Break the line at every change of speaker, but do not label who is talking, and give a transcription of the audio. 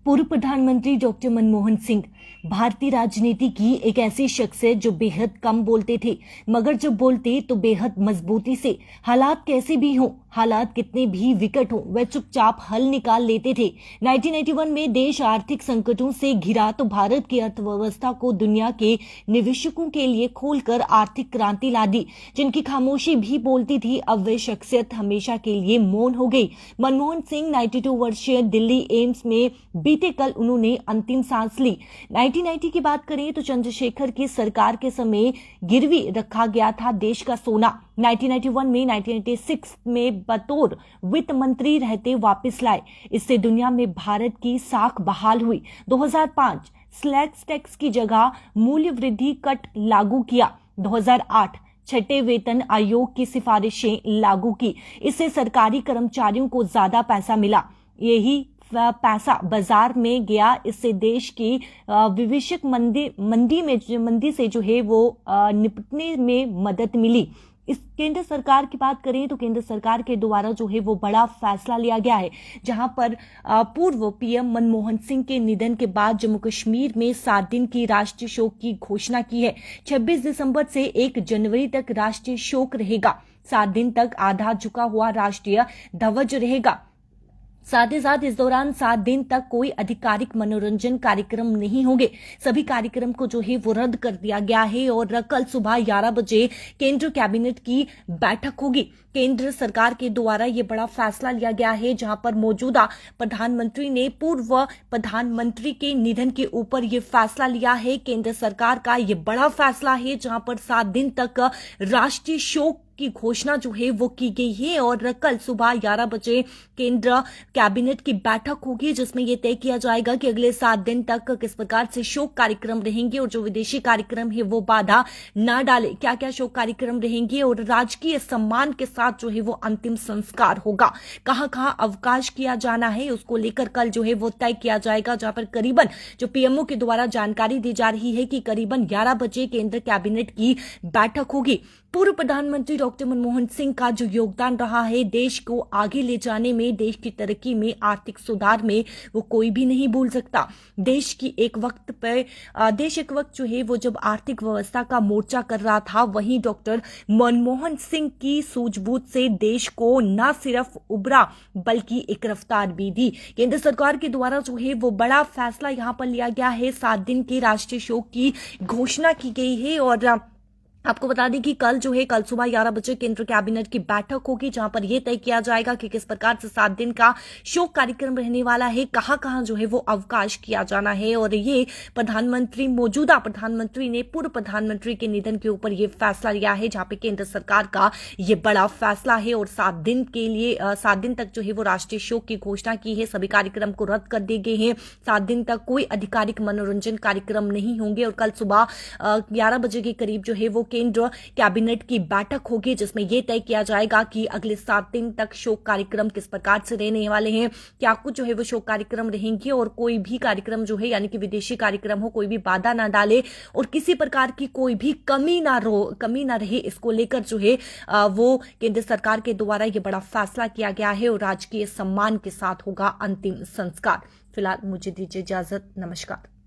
पूर्व प्रधानमंत्री डॉक्टर मनमोहन सिंह भारतीय राजनीति की एक ऐसी शख्सियत जो बेहद कम बोलते थे, मगर जब बोलते तो बेहद मजबूती से। हालात कैसे भी हों, हालात कितने भी विकट हों, वह चुपचाप हल निकाल लेते थे। 1991 में देश आर्थिक संकटों से घिरा तो भारत की अर्थव्यवस्था को दुनिया के निवेशकों के लिए खोलकर आर्थिक क्रांति ला दी। जिनकी खामोशी भी बोलती थी, अब वे शख्सियत हमेशा के लिए मौन हो गई। मनमोहन सिंह 92 वर्षीय दिल्ली एम्स में बीते कल उन्होंने अंतिम सांस ली। 1990 की बात करें तो चंद्रशेखर की सरकार के समय गिरवी रखा गया था देश का सोना। 1991 में 1996 में बतौर वित्त मंत्री रहते वापस लाए। इससे दुनिया में भारत की साख बहाल हुई। 2005 स्लैक्स टैक्स की जगह मूल्य वृद्धि कट लागू किया। 2008 छठे वेतन आयोग की सिफारिशें लागू की। इससे सरकारी कर्मचारियों को ज्यादा पैसा मिला। यही पैसा बाजार में गया। इससे देश की विविशक मंदी से जो है वो निपटने में मदद मिली। इस केंद्र सरकार की बात करें तो केंद्र सरकार के द्वारा जो है वो बड़ा फैसला लिया गया है, जहां पर पूर्व पीएम मनमोहन सिंह के निधन के बाद जम्मू कश्मीर में 7 दिन की राष्ट्रीय शोक की घोषणा की है। 26 दिसंबर से 1 जनवरी तक राष्ट्रीय शोक रहेगा। 7 दिन तक आधा झुका हुआ राष्ट्रीय ध्वज रहेगा। साथ ही साथ इस दौरान 7 दिन तक कोई आधिकारिक मनोरंजन कार्यक्रम नहीं होंगे। सभी कार्यक्रम को जो है वो रद्द कर दिया गया है और कल सुबह 11 बजे केंद्र कैबिनेट की बैठक होगी। केंद्र सरकार के द्वारा ये बड़ा फैसला लिया गया है, जहां पर मौजूदा प्रधानमंत्री ने पूर्व प्रधानमंत्री के निधन के ऊपर ये फैसला लिया है। केंद्र सरकार का ये बड़ा फैसला है, जहां पर 7 दिन तक राष्ट्रीय शोक की घोषणा जो है वो की गई है और कल सुबह 11 बजे केंद्र कैबिनेट की बैठक होगी, जिसमें यह तय किया जाएगा कि अगले 7 दिन तक किस प्रकार से शोक कार्यक्रम रहेंगे और जो विदेशी कार्यक्रम है वो बाधा ना डाले। क्या क्या शोक कार्यक्रम रहेंगे और राजकीय सम्मान के साथ जो है वो अंतिम संस्कार होगा। कहां कहां अवकाश किया जाना है उसको लेकर कल जो है वो तय किया जाएगा, जहां पर करीबन जो पीएमओ के द्वारा जानकारी दी जा रही है कि करीबन 11 बजे केंद्र कैबिनेट की बैठक होगी। पूर्व प्रधानमंत्री डॉक्टर मनमोहन सिंह का जो योगदान रहा है देश को आगे ले जाने में, देश की तरक्की में, आर्थिक सुधार में, वो कोई भी नहीं भूल सकता। देश एक वक्त जो है वो जब आर्थिक व्यवस्था का मोर्चा कर रहा था, वहीं डॉक्टर मनमोहन सिंह की सूझबूझ से देश को न सिर्फ उबरा बल्कि एक रफ्तार भी दी। केंद्र सरकार के द्वारा जो है वो बड़ा फैसला यहां पर लिया गया है। 7 दिन के राष्ट्रीय शोक की घोषणा की गई है और आपको बता दें कि कल सुबह 11 बजे केंद्र कैबिनेट की बैठक होगी, जहां पर यह तय किया जाएगा कि किस प्रकार से 7 दिन का शोक कार्यक्रम रहने वाला है, कहां कहां जो है वो अवकाश किया जाना है। और ये मौजूदा प्रधानमंत्री ने पूर्व प्रधानमंत्री के निधन के ऊपर यह फैसला लिया है, जहां पे केंद्र सरकार का ये बड़ा फैसला है और 7 दिन तक जो है वो राष्ट्रीय शोक की घोषणा की है। सभी कार्यक्रम को रद्द कर दिए गए हैं। 7 दिन तक कोई आधिकारिक मनोरंजन कार्यक्रम नहीं होंगे और कल सुबह 11 बजे के करीब जो है वो केंद्र कैबिनेट की बैठक होगी, जिसमें यह तय किया जाएगा कि अगले 7 दिन तक शोक कार्यक्रम किस प्रकार से रहने वाले हैं। क्या कुछ जो है वो शोक कार्यक्रम रहेंगे और कोई भी कार्यक्रम जो है यानी कि विदेशी कार्यक्रम हो, कोई भी बाधा ना डाले और किसी प्रकार की कोई भी कमी ना रहे, इसको लेकर जो है वो केंद्र सरकार के द्वारा ये बड़ा फैसला किया गया है और राजकीय सम्मान के साथ होगा अंतिम संस्कार। फिलहाल मुझे दीजिए इजाजत। नमस्कार।